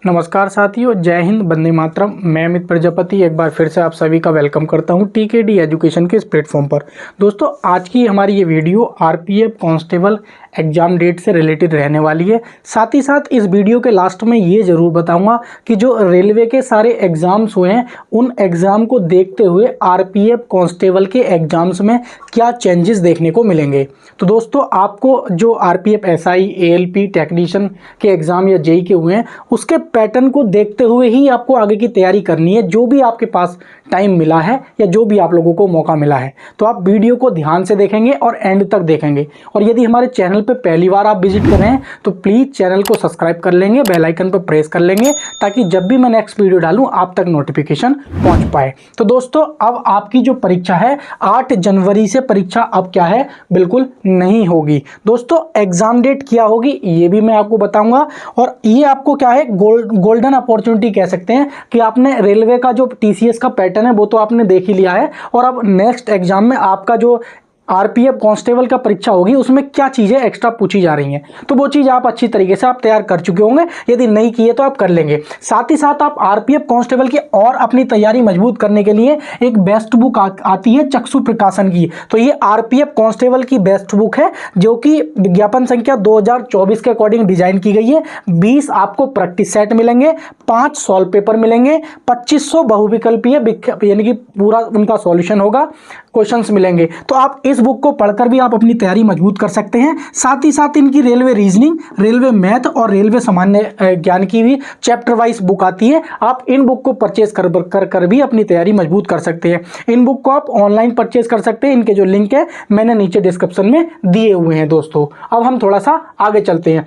नमस्कार साथियों, जय हिंद, वंदे मातरम। मैं अमित प्रजापति एक बार फिर से आप सभी का वेलकम करता हूं टीकेडी एजुकेशन के इस प्लेटफॉर्म पर। दोस्तों, आज की हमारी ये video RPF constable exam date से रिलेटेड रहने वाली है। साथ ही साथ इस वीडियो के लास्ट में ये ज़रूर बताऊंगा कि जो रेलवे के सारे एग्ज़ाम्स हुए हैं उन एग्ज़ाम को देखते हुए आरपीएफ कांस्टेबल के एग्ज़ाम्स में क्या चेंजेस देखने को मिलेंगे। तो दोस्तों, आपको जो आरपीएफ एसआई एएलपी टेक्नीशियन के एग्ज़ाम या जेई के हुए हैं उसके पैटर्न को देखते हुए ही आपको आगे की तैयारी करनी है। जो भी आपके पास टाइम मिला है या जो भी आप लोगों को मौका मिला है, तो आप वीडियो को ध्यान से देखेंगे और एंड तक देखेंगे। और यदि हमारे चैनल पे पहली बार आप विजिट कर रहे हैं तो प्लीज़ चैनल को सब्सक्राइब कर लेंगे, बेल आइकन पर प्रेस कर लेंगे, ताकि जब भी मैं नेक्स्ट वीडियो डालूं आप तक नोटिफिकेशन पहुंच पाए। तो दोस्तों, अब आपकी जो परीक्षा है 8 जनवरी से परीक्षा अब क्या है, बिल्कुल नहीं होगी। दोस्तों, एग्जाम डेट क्या होगी ये भी मैं आपको बताऊंगा। और ये आपको क्या है, गोल्डन अपॉर्चुनिटी कह सकते हैं कि आपने रेलवे का जो टीसीएस का पैटर्न है वो तो आपने देख ही लिया है, और अब नेक्स्ट एग्जाम में आपका जो आरपीएफ कांस्टेबल का परीक्षा होगी उसमें क्या चीज़ें एक्स्ट्रा पूछी जा रही हैं, तो वो चीज़ आप अच्छी तरीके से आप तैयार कर चुके होंगे। यदि नहीं किए तो आप कर लेंगे। साथ ही साथ आप आरपीएफ कांस्टेबल की और अपनी तैयारी मजबूत करने के लिए एक बेस्ट बुक आती है चक्षु प्रकाशन की। तो ये आरपीएफ कांस्टेबल की बेस्ट बुक है जो कि विज्ञापन संख्या 2024 के अकॉर्डिंग डिजाइन की गई है। 20 आपको प्रैक्टिस सेट मिलेंगे, 5 सॉल्व पेपर मिलेंगे, 2500 बहुविकल्पीय यानी कि पूरा उनका सॉल्यूशन होगा, क्वेश्चंस मिलेंगे। तो आप इस बुक को पढ़कर भी आप अपनी तैयारी मजबूत कर सकते हैं। साथ ही साथ इनकी रेलवे रीजनिंग, रेलवे मैथ और रेलवे सामान्य ज्ञान की भी चैप्टर वाइज बुक आती है। आप इन बुक को परचेज कर भी अपनी तैयारी मजबूत कर सकते हैं। इन बुक को आप ऑनलाइन परचेज कर सकते हैं। इनके जो लिंक है मैंने नीचे डिस्क्रिप्शन में दिए हुए हैं। दोस्तों, अब हम थोड़ा सा आगे चलते हैं।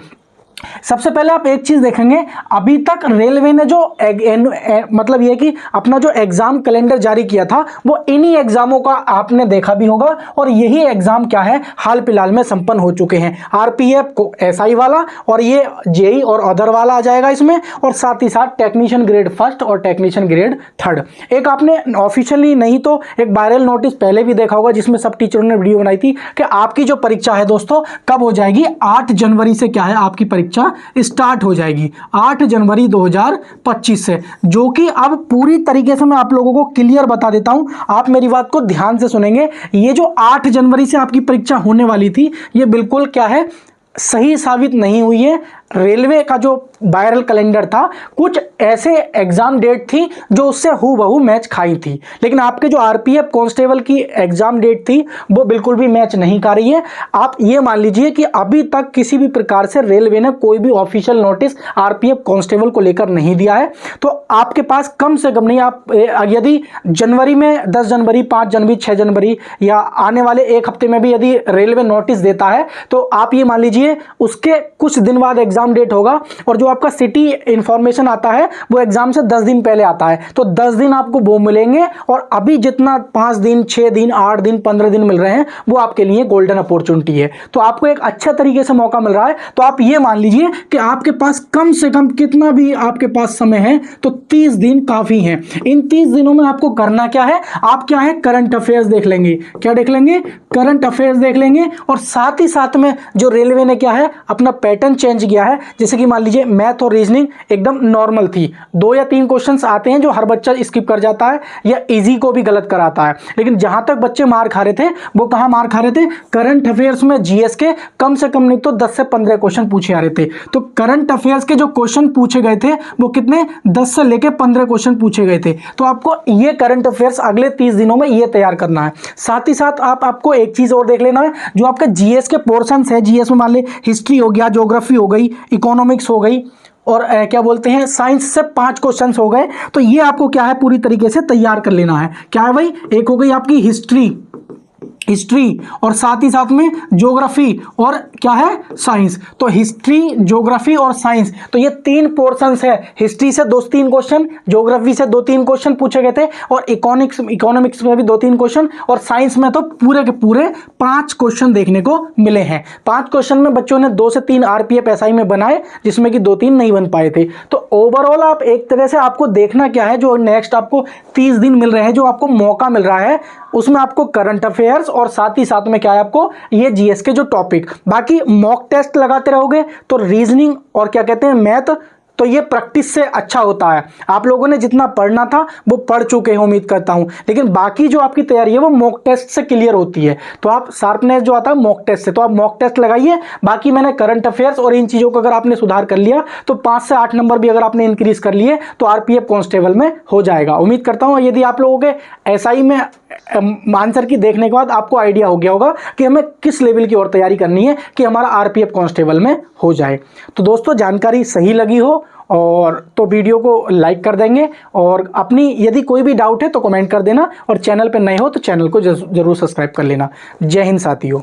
सबसे पहले आप एक चीज देखेंगे, अभी तक रेलवे ने जो मतलब ये कि अपना जो एग्जाम कैलेंडर जारी किया था वो इन्हीं एग्जामों का आपने देखा भी होगा, और यही एग्जाम क्या है हाल फिलहाल में संपन्न हो चुके हैं। आरपीएफ को एसआई वाला और ये जेई और अदर वाला आ जाएगा इसमें, और साथ ही साथ टेक्नीशियन ग्रेड फर्स्ट और टेक्नीशियन ग्रेड थर्ड। एक आपने ऑफिशियली नहीं तो एक वायरल नोटिस पहले भी देखा होगा जिसमें सब टीचरों ने वीडियो बनाई थी कि आपकी जो परीक्षा है दोस्तों कब हो जाएगी, 8 जनवरी से क्या है आपकी परीक्षा स्टार्ट हो जाएगी, 8 जनवरी 2025 से। जो कि अब पूरी तरीके से मैं आप लोगों को क्लियर बता देता हूं, आप मेरी बात को ध्यान से सुनेंगे। ये जो 8 जनवरी से आपकी परीक्षा होने वाली थी ये बिल्कुल क्या है, सही साबित नहीं हुई है। रेलवे का जो वायरल कैलेंडर था कुछ ऐसे एग्जाम डेट थी जो उससे हूबहू मैच खाई थी, लेकिन आपके जो आरपीएफ कांस्टेबल की एग्जाम डेट थी वो बिल्कुल भी मैच नहीं कर रही है। आप ये मान लीजिए कि अभी तक किसी भी प्रकार से रेलवे ने कोई भी ऑफिशियल नोटिस आरपीएफ कांस्टेबल को लेकर नहीं दिया है। तो आपके पास कम से कम नहीं, आप यदि जनवरी में 10 जनवरी 5 जनवरी 6 जनवरी या आने वाले एक हफ्ते में भी यदि रेलवे नोटिस देता है तो आप ये मान लीजिए उसके कुछ दिन बाद एग्जाम डेट होगा, और जो आपका सिटी इंफॉर्मेशन आता है वो एग्जाम से 10 दिन पहले आता है। तो 10 दिन आपको वो मिलेंगे, और अभी जितना 5 दिन 6 दिन 8 दिन 15 दिन मिल रहे हैं वो आपके लिए गोल्डन अपॉर्चुनिटी है। तो आपको एक अच्छा तरीके से मौका मिल रहा है। तो आप ये मान लीजिए कि आपके पास कम से कम कितना भी आपके पास समय है तो 30 दिन काफी है। इन 30 दिनों में आपको करना क्या है, आप क्या है करंट अफेयर्स देख लेंगे। क्या देख लेंगे? करंट अफेयर्स देख लेंगे। और साथ ही साथ में जो रेलवे ने क्या है अपना पैटर्न चेंज किया है, जैसे कि मान लीजिए मैथ और रीजनिंग एकदम नॉर्मल थी, 2 या 3 क्वेश्चंस आते हैं जो हर बच्चा स्किप कर जाता है या इजी को भी गलत कराता है। लेकिन जहां तक बच्चे मार खा रहे थे वो कहां मार खा रहे थे, करंट अफेयर्स में जीएस के कम से कम नहीं तो 10 से 15 क्वेश्चन पूछे आ रहे थे। तो करंट अफेयर्स के जो क्वेश्चन पूछे गए थे वो कितने, 10 से लेकर 15 क्वेश्चन पूछे गए थे। तो आपको ये करंट अफेयर्स अगले 30 दिनों में ये तैयार करना है। साथ ही साथ आपको एक चीज और देख लेना है, जो आपका जीएस के पोर्शन है, जीएस में मान ली हिस्ट्री हो गया, ज्योग्राफी हो गई, इकोनॉमिक्स हो गई, और क्या बोलते हैं साइंस से 5 क्वेश्चंस हो गए। तो ये आपको क्या है पूरी तरीके से तैयार कर लेना है। क्या है भाई, एक हो गई आपकी हिस्ट्री और साथ ही साथ में ज्योग्राफी और क्या है साइंस। तो हिस्ट्री, ज्योग्राफी और साइंस, तो ये 3 पोर्शंस है। हिस्ट्री से 2-3 क्वेश्चन, ज्योग्राफी से 2-3 क्वेश्चन पूछे गए थे, और इकोनॉमिक्स में भी 2-3 क्वेश्चन, और साइंस में तो पूरे के पूरे 5 क्वेश्चन देखने को मिले हैं। 5 क्वेश्चन में बच्चों ने 2 से 3 आरपीएफ एसआई में बनाए, जिसमें कि 2-3 नहीं बन पाए थे। तो ओवरऑल आप एक तरह से आपको देखना क्या है, जो नेक्स्ट आपको 30 दिन मिल रहे हैं, जो आपको मौका मिल रहा है, उसमें आपको करंट अफेयर्स और साथ ही साथ में क्या है आपको ये जीएस के जो टॉपिक, बाकी मॉक टेस्ट लगाते रहोगे तो रीजनिंग और क्या कहते हैं मैथ तो ये प्रैक्टिस से अच्छा होता है। आप लोगों ने जितना पढ़ना था वो पढ़ चुके हैं उम्मीद करता हूं, लेकिन बाकी जो आपकी तैयारी है वो मॉक टेस्ट से क्लियर होती है। तो आप शार्पनेस जो आता है मॉक टेस्ट से, तो आप मॉक टेस्ट लगाइए। बाकी मैंने करंट अफेयर्स और इन चीज़ों को अगर आपने सुधार कर लिया तो 5 से 8 नंबर भी अगर आपने इंक्रीज कर लिए तो आरपीएफ कांस्टेबल में हो जाएगा। उम्मीद करता हूं यदि आप लोगों के एसआई में आंसर की देखने के बाद आपको आइडिया हो गया होगा कि हमें किस लेवल की और तैयारी करनी है कि हमारा आरपीएफ कांस्टेबल में हो जाए। तो दोस्तों जानकारी सही लगी हो और तो वीडियो को लाइक कर देंगे, और अपनी यदि कोई भी डाउट है तो कमेंट कर देना, और चैनल पर नए हो तो चैनल को जरूर सब्सक्राइब कर लेना। जय हिंद साथियों।